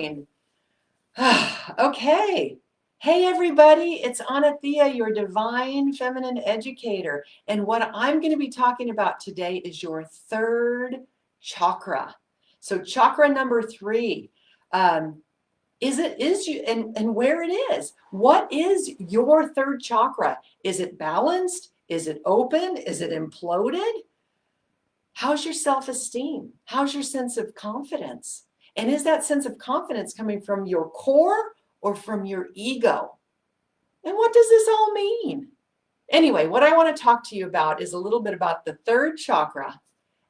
morning. Okay. Hey everybody, it's Anathea, your divine feminine educator. And what I'm going to be talking about today is your third chakra. So chakra number 3. Is you and where it is. What is your third chakra? Is it balanced? Is it open? Is it imploded? How's your self-esteem? How's your sense of confidence? And is that sense of confidence coming from your core or from your ego? And what does this all mean? Anyway, what I want to talk to you about is a little bit about the third chakra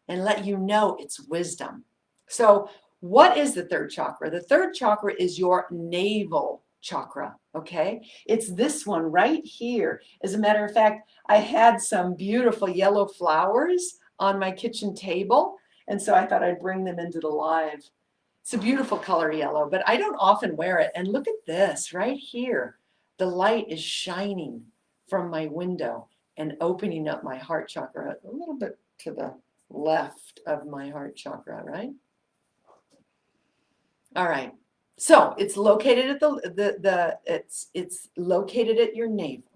and let you know its wisdom. So, what is the third chakra? The third chakra is your navel chakra, okay? It's this one right here. As a matter of fact, I had some beautiful yellow flowers on my kitchen table, and so I thought I'd bring them into the live. It's a beautiful color yellow, but I don't often wear it. And look at this right here. The light is shining from my window and opening up my heart chakra a little bit to the left of my heart chakra, right? All right. So it's located at it's located at your navel,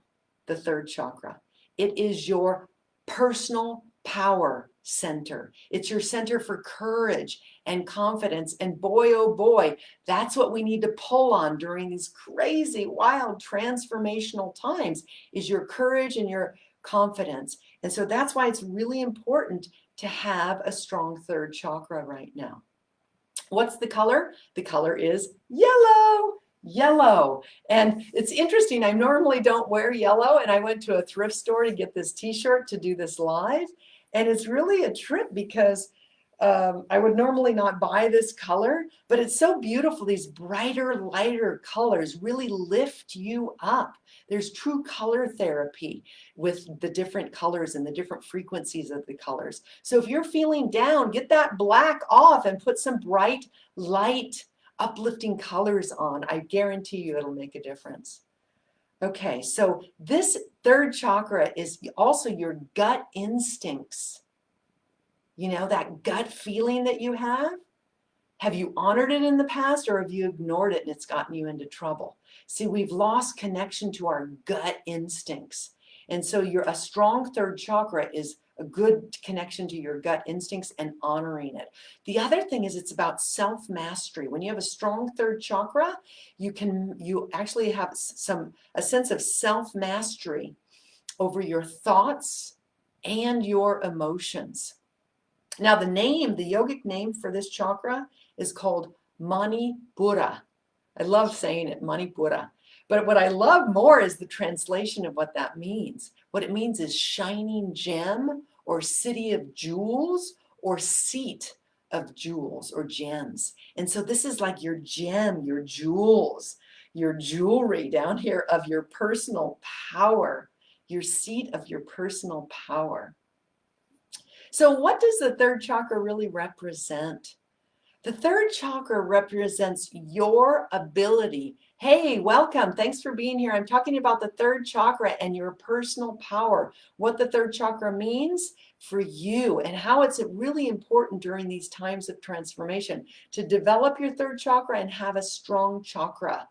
the third chakra. It is your personal power center. It's your center for courage and confidence. And boy, oh boy, that's what we need to pull on during these crazy, wild, transformational times is your courage and your confidence. And so that's why it's really important to have a strong third chakra right now. What's the color? The color is yellow. Yellow. And it's interesting, I normally don't wear yellow, and I went to a thrift store to get this t-shirt to do this live, and it's really a trip because I would normally not buy this color, but it's so beautiful. These brighter, lighter colors really lift you up. There's true color therapy with the different colors and the different frequencies of the colors. So if you're feeling down, get that black off and put some bright, light, uplifting colors on. I guarantee you it'll make a difference. Okay, so this third chakra is also your gut instincts. You know, that gut feeling that you have? Have you honored it in the past, or have you ignored it and it's gotten you into trouble? See, we've lost connection to our gut instincts. And so a strong third chakra is a good connection to your gut instincts and honoring it. The other thing is it's about self-mastery. When you have a strong third chakra, you actually have a sense of self-mastery over your thoughts and your emotions. Now the yogic name for this chakra is called Manipura. I love saying it, Manipura. But what I love more is the translation of what that means. What it means is shining gem or city of jewels or seat of jewels or gems. And so this is like your gem, your jewels, your jewelry down here of your personal power, your seat of your personal power. So what does the third chakra really represent? The third chakra represents your ability. Hey, welcome. Thanks for being here. I'm talking about the third chakra and your personal power. What the third chakra means for you and how it's really important during these times of transformation to develop your third chakra and have a strong chakra.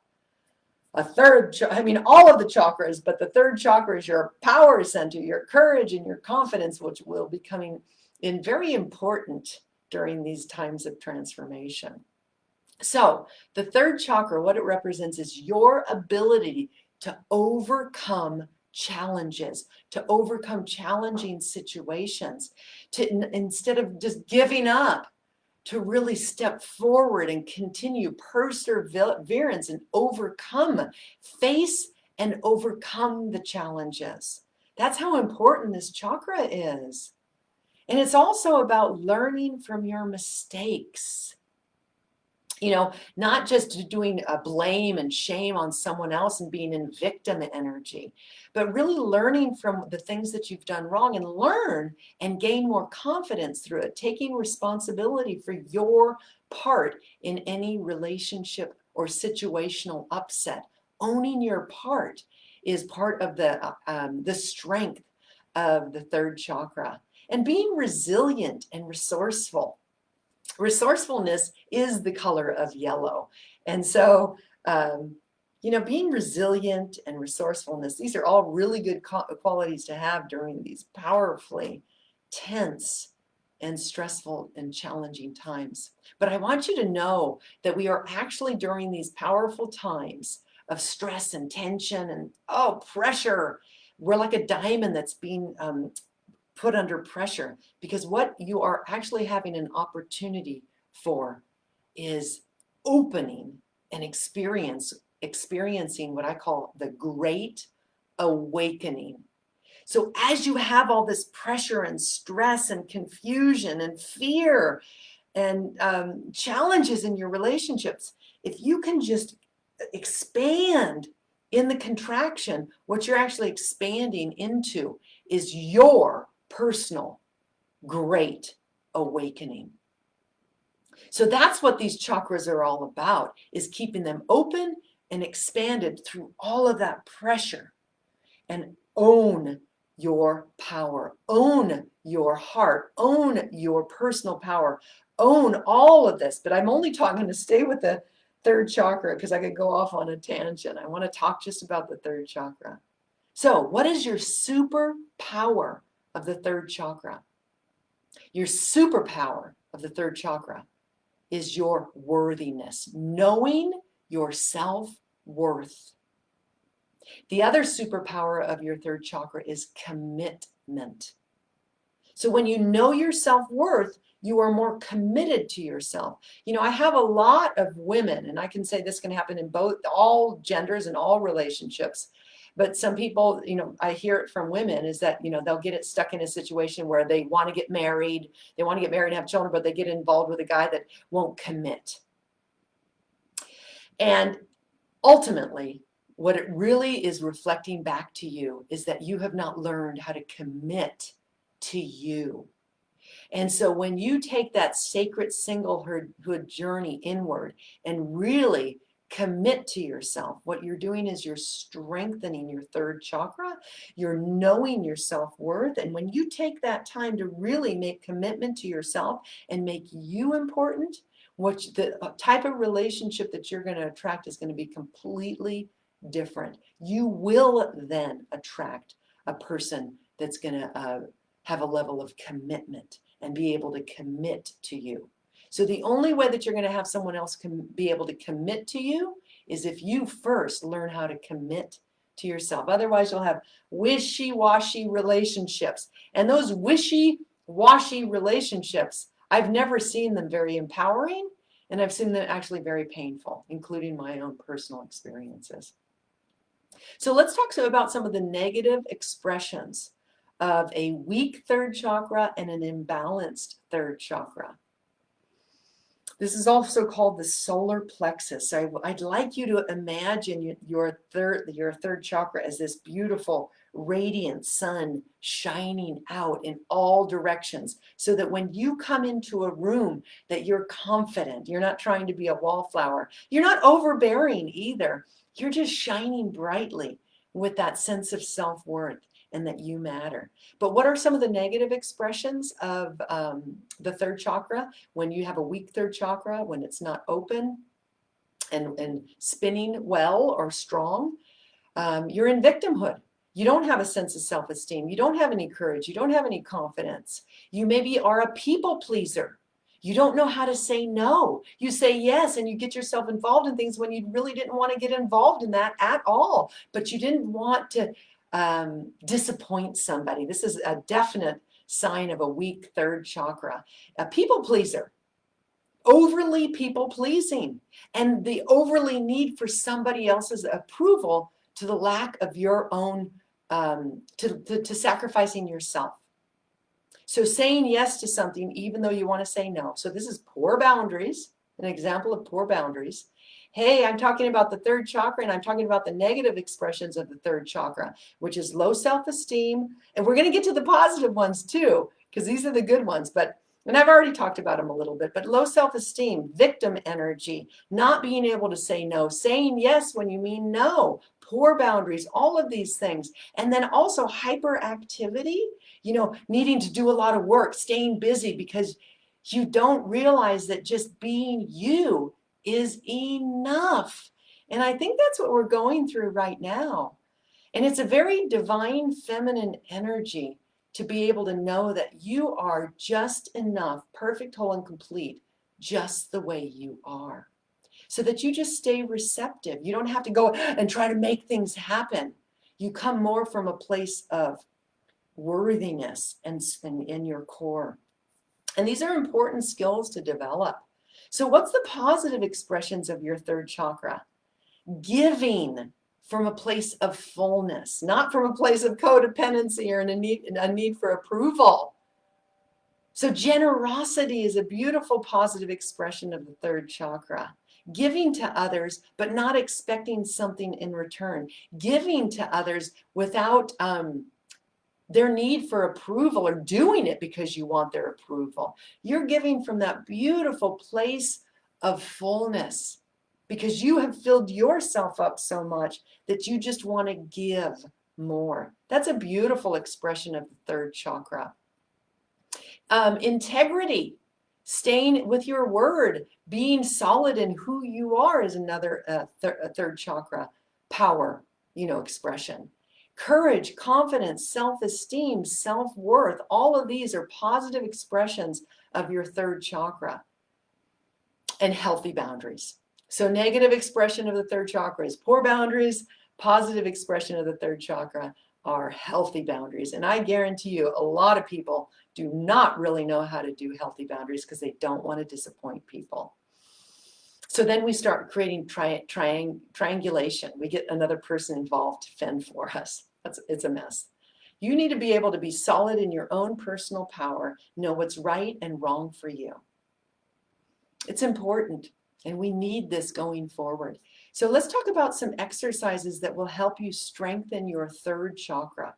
All of the chakras, but the third chakra is your power center, your courage and your confidence, which will be coming in very important during these times of transformation. So the third chakra, what it represents is your ability to overcome challenges, to overcome challenging situations, instead of just giving up, to really step forward and continue perseverance and face and overcome the challenges. That's how important this chakra is. And it's also about learning from your mistakes. You know, not just doing a blame and shame on someone else and being in victim energy, but really learning from the things that you've done wrong and learn and gain more confidence through it, taking responsibility for your part in any relationship or situational upset. Owning your part is part of the strength of the third chakra. And being resilient and resourceful. Resourcefulness is the color of yellow. And so, you know, being resilient and resourcefulness, these are all really good qualities to have during these powerfully tense and stressful and challenging times. But I want you to know that we are actually during these powerful times of stress and tension and, oh, pressure. We're like a diamond that's being put under pressure, because what you are actually having an opportunity for is opening and experiencing what I call the great awakening. So as you have all this pressure and stress and confusion and fear and challenges in your relationships, if you can just expand in the contraction, what you're actually expanding into is your personal great awakening. So that's what these chakras are all about, is keeping them open and expanded through all of that pressure. And own your power, own your heart, own your personal power, own all of this. But I'm only talking to stay with the third chakra because I could go off on a tangent. I want to talk just about the third chakra. So what is your superpower of the third chakra? Your superpower of the third chakra is your worthiness, knowing your self-worth. The other superpower of your third chakra is commitment. So when you know your self-worth, you are more committed to yourself. You know, I have a lot of women, and I can say this can happen in all genders and all relationships. But some people, you know, I hear it from women is that, you know, they'll get it stuck in a situation where they want to get married. They want to get married and have children, but they get involved with a guy that won't commit. And ultimately, what it really is reflecting back to you is that you have not learned how to commit to you. And so when you take that sacred singlehood journey inward and really commit to yourself, what you're doing is you're strengthening your third chakra, you're knowing your self-worth. And when you take that time to really make commitment to yourself and make you important, what the type of relationship that you're going to attract is going to be completely different. You will then attract a person that's going to have a level of commitment and be able to commit to you. So the only way that you're going to have someone else be able to commit to you is if you first learn how to commit to yourself. Otherwise, you'll have wishy-washy relationships. And those wishy-washy relationships, I've never seen them very empowering, and I've seen them actually very painful, including my own personal experiences. So let's talk about some of the negative expressions of a weak third chakra and an imbalanced third chakra. This is also called the solar plexus. So I'd like you to imagine your third chakra as this beautiful, radiant sun shining out in all directions, so that when you come into a room that you're confident, you're not trying to be a wallflower, you're not overbearing either, you're just shining brightly with that sense of self-worth and that you matter. But what are some of the negative expressions of the third chakra when you have a weak third chakra, when it's not open and spinning well or strong? You're in victimhood. You don't have a sense of self-esteem. You don't have any courage. You don't have any confidence. You maybe are a people pleaser. You don't know how to say no. You say yes, and you get yourself involved in things when you really didn't want to get involved in that at all. But you didn't want to disappoint somebody. This is a definite sign of a weak third chakra. A people pleaser, overly people pleasing, and the overly need for somebody else's approval to the lack of your own, to sacrificing yourself. So saying yes to something even though you want to say no. So this is poor boundaries, an example of poor boundaries. Hey, I'm talking about the third chakra, and I'm talking about the negative expressions of the third chakra, which is low self-esteem. And we're going to get to the positive ones too, because these are the good ones. And I've already talked about them a little bit, but low self-esteem, victim energy, not being able to say no, saying yes when you mean no, poor boundaries, all of these things. And then also hyperactivity, you know, needing to do a lot of work, staying busy because You don't realize that just being you is enough. And I think that's what we're going through right now. And it's a very divine feminine energy to be able to know that you are just enough, perfect, whole, and complete, just the way you are. So that you just stay receptive. You don't have to go and try to make things happen. You come more from a place of worthiness and in your core. And these are important skills to develop. So what's the positive expressions of your third chakra? Giving from a place of fullness, not from a place of codependency or a need for approval. So generosity is a beautiful positive expression of the third chakra. Giving to others, but not expecting something in return. Giving to others without their need for approval or doing it because you want their approval. You're giving from that beautiful place of fullness because you have filled yourself up so much that you just want to give more. That's a beautiful expression of the third chakra. Integrity, staying with your word, being solid in who you are is another third chakra power, expression. Courage, confidence, self-esteem, self-worth, all of these are positive expressions of your third chakra. And healthy boundaries. So negative expression of the third chakra is poor boundaries. Positive expression of the third chakra are healthy boundaries. And I guarantee you a lot of people do not really know how to do healthy boundaries because they don't want to disappoint people. So then we start creating triangulation. We get another person involved to fend for us. It's a mess. You need to be able to be solid in your own personal power, know what's right and wrong for you. It's important, and we need this going forward. So let's talk about some exercises that will help you strengthen your third chakra.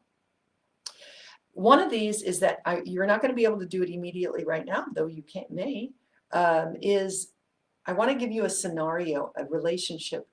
One of these is that you're not going to be able to do it immediately right now, though you may, is I want to give you a scenario, a relationship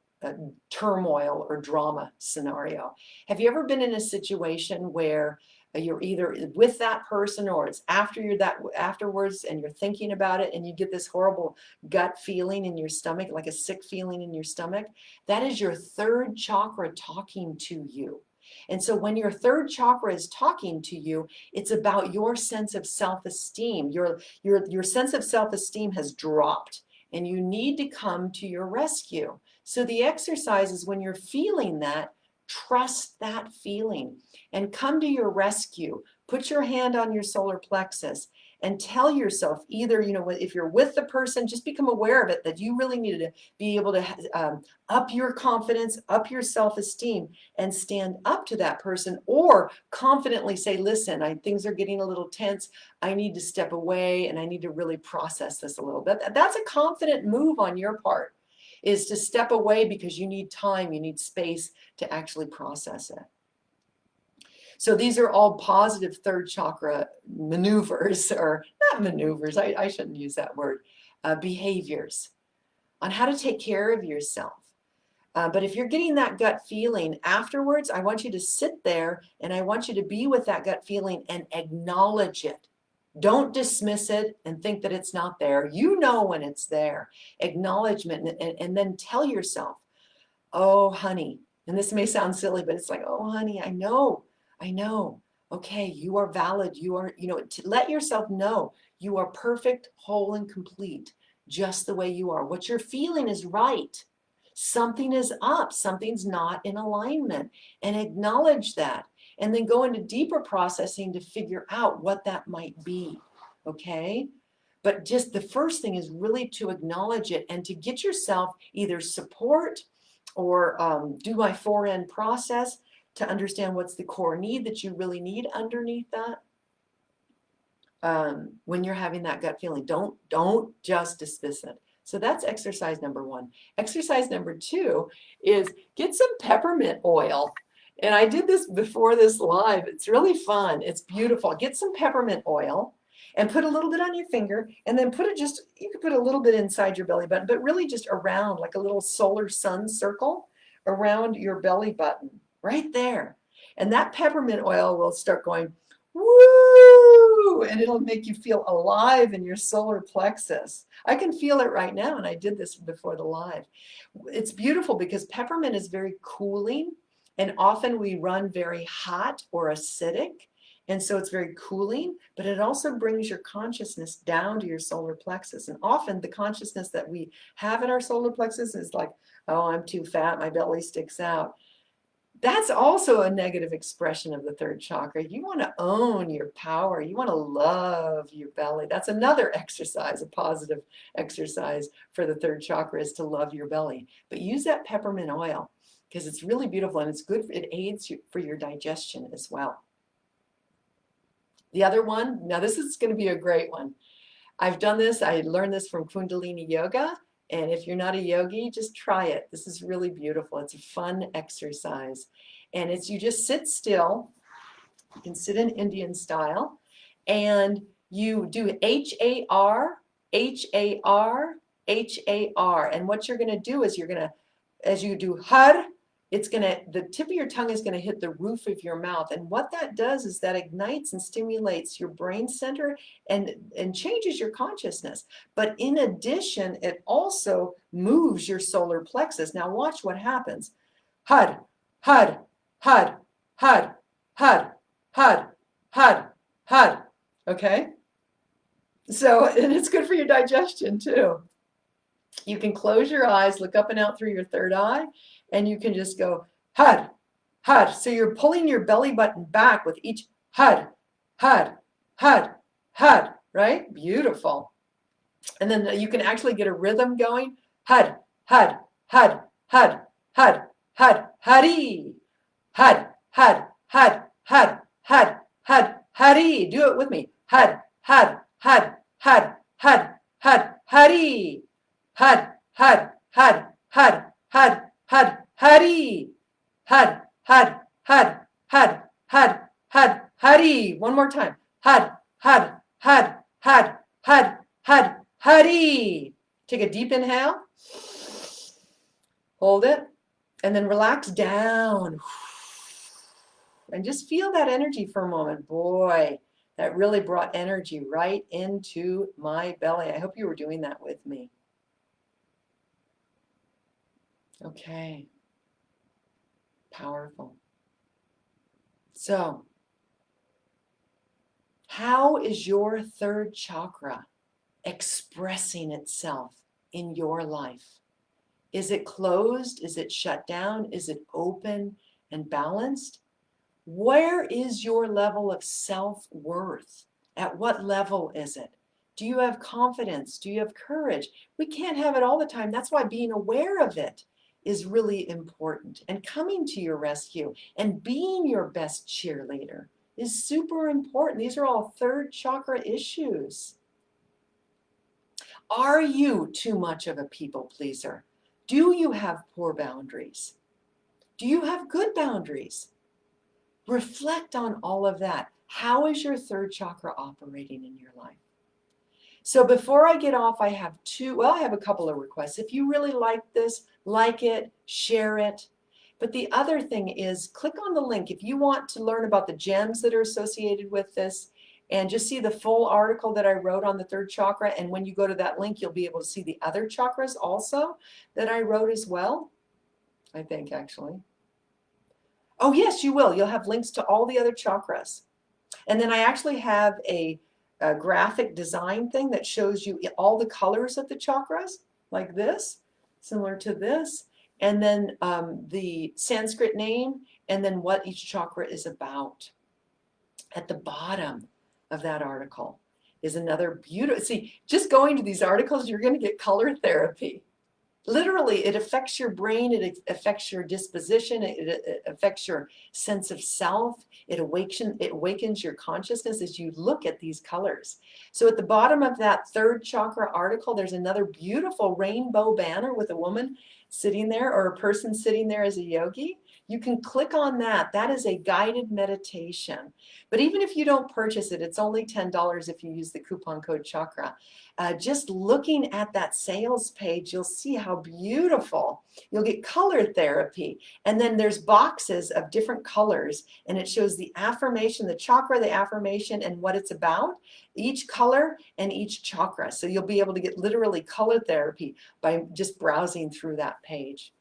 turmoil or drama scenario. Have you ever been in a situation where you're either with that person or it's afterwards and you're thinking about it and you get this horrible gut feeling in your stomach, like a sick feeling in your stomach? That is your third chakra talking to you. And so when your third chakra is talking to you, it's about your sense of self-esteem. Your sense of self-esteem has dropped and you need to come to your rescue. So the exercise is when you're feeling that, trust that feeling and come to your rescue. Put your hand on your solar plexus and tell yourself either, if you're with the person, just become aware of it, that you really need to be able to up your confidence, up your self-esteem and stand up to that person, or confidently say, listen, things are getting a little tense. I need to step away and I need to really process this a little bit. That's a confident move on your part, is to step away because you need time, you need space to actually process it. So these are all positive third chakra maneuvers, or not maneuvers, I shouldn't use that word, behaviors on how to take care of yourself. But if you're getting that gut feeling afterwards, I want you to sit there and I want you to be with that gut feeling and acknowledge it. Don't dismiss it and think that it's not there. You know when it's there. Acknowledgement, and then tell yourself, oh, honey, and this may sound silly, but it's like, oh, honey, I know. Okay, you are valid. You are, to let yourself know you are perfect, whole, and complete, just the way you are. What you're feeling is right. Something is up. Something's not in alignment. And acknowledge that. And then go into deeper processing to figure out what that might be. Okay? But just the first thing is really to acknowledge it and to get yourself either support or do my 4N process to understand what's the core need that you really need underneath that. When you're having that gut feeling, don't just dismiss it. So that's exercise number 1. Exercise number 2 is get some peppermint oil. And I did this before this live. It's really fun. It's beautiful. Get some peppermint oil and put a little bit on your finger, and then you could put a little bit inside your belly button, but really just around, like a little solar sun circle around your belly button, right there. And that peppermint oil will start going, woo, and it'll make you feel alive in your solar plexus. I can feel it right now, and I did this before the live. It's beautiful because peppermint is very cooling, and often we run very hot or acidic, and so it's very cooling, but it also brings your consciousness down to your solar plexus. And often the consciousness that we have in our solar plexus is like, oh, I'm too fat, my belly sticks out. That's also a negative expression of the third chakra. You want to own your power. You want to love your belly. That's another exercise, a positive exercise for the third chakra, is to love your belly. But use that peppermint oil because it's really beautiful and it's good. It aids you for your digestion as well. The other one, now this is going to be a great one. I've done this. I learned this from Kundalini Yoga. And if you're not a yogi, just try it. This is really beautiful. It's a fun exercise. And it's you just sit still. You can sit in Indian style. And you do H-A-R, H-A-R, H-A-R. And what you're going to do is you're going to, as you do Har, it's going to, the tip of your tongue is going to hit the roof of your mouth. And what that does is that ignites and stimulates your brain center and changes your consciousness. But in addition, it also moves your solar plexus. Now watch what happens. Hud, hud, hud, hud, hud, hud, hud, hud. Okay? So, and it's good for your digestion too. You can close your eyes, look up and out through your third eye, and you can just go hud, hud. So you're pulling your belly button back with each hud, hud, hud, hud, right? Beautiful. And then you can actually get a rhythm going. Hud, hud, hud, hud, hud, hud, huddy. Hud, hud, hud, hud, hud, hud, huddy. Do it with me. Hud, hud, hud, hud, hud, hud, huddy. Hud, hud, hud, hud, hud, hud, huddy. Hud, hud, hud, hud, hud, hud, huddy. One more time. Hud, hud, hud, hud, hud, hud, huddy. Take a deep inhale. Hold it. And then relax down. And just feel that energy for a moment. Boy, that really brought energy right into my belly. I hope you were doing that with me. Okay. Powerful. So, how is your third chakra expressing itself in your life? Is it closed? Is it shut down? Is it open and balanced? Where is your level of self-worth? At what level is it? Do you have confidence? Do you have courage? We can't have it all the time. That's why being aware of it is really important. And coming to your rescue and being your best cheerleader is super important. These are all third chakra issues. Are you too much of a people pleaser? Do you have poor boundaries? Do you have good boundaries? Reflect on all of that. How is your third chakra operating in your life? So before I get off, I have a couple of requests. If you really like this, like it, share it. But the other thing is click on the link if you want to learn about the gems that are associated with this and just see the full article that I wrote on the third chakra. And when you go to that link, you'll be able to see the other chakras also that I wrote as well, I think actually. Oh, yes, you will. You'll have links to all the other chakras. And then I actually have a graphic design thing that shows you all the colors of the chakras, like this, similar to this, and then the Sanskrit name, and then what each chakra is about. At the bottom of that article is another beautiful, see, just going to these articles, you're going to get color therapy. Literally, it affects your brain, it affects your disposition, it affects your sense of self, it awakens your consciousness as you look at these colors. So at the bottom of that third chakra article, there's another beautiful rainbow banner with a woman sitting there, or a person sitting there as a yogi, you can click on that. That is a guided meditation. But even if you don't purchase it, it's only $10 if you use the coupon code Chakra. Just looking at that sales page, you'll see how beautiful. You'll get color therapy. And then there's boxes of different colors, and it shows the affirmation, the chakra, the affirmation, and what it's about, each color and each chakra. So you'll be able to get literally color therapy by just browsing through that page.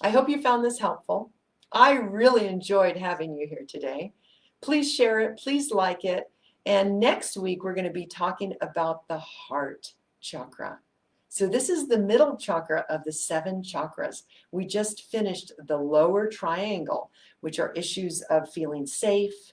I hope you found this helpful. I really enjoyed having you here today. Please share it, please like it. And next week, we're going to be talking about the heart chakra. So this is the middle chakra of the 7 chakras. We just finished the lower triangle, which are issues of feeling safe,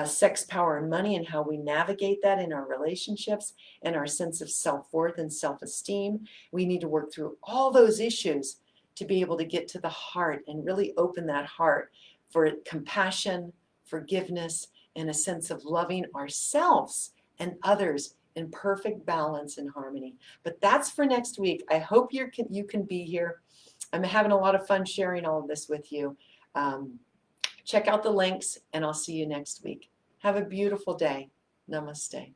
sex, power, and money, and how we navigate that in our relationships, and our sense of self-worth and self-esteem. We need to work through all those issues to be able to get to the heart and really open that heart for compassion, forgiveness, and a sense of loving ourselves and others in perfect balance and harmony. But that's for next week. I hope you can be here. I'm having a lot of fun sharing all of this with you. Check out the links, and I'll see you next week. Have a beautiful day. Namaste.